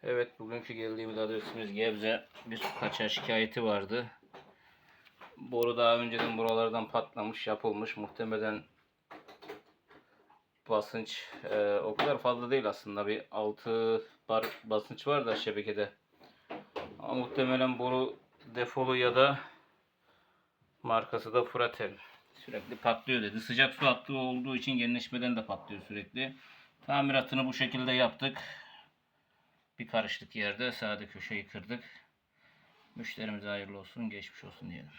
Evet, bugünkü geldiğimiz adresimiz Gebze. Bir su kaçağı şikayeti vardı. Boru daha önceden buralardan patlamış, yapılmış. Muhtemelen basınç o kadar fazla değil aslında. Bir 6 bar basınç var da şebekede. Ama muhtemelen boru defolu ya da markası da Fratel. Sürekli patlıyor dedi. Sıcak su hattı olduğu için genleşmeden de patlıyor sürekli. Tamiratını bu şekilde yaptık. Bir karışlık yerde sade köşeyi kırdık. Müşterimize hayırlı olsun, geçmiş olsun diyelim.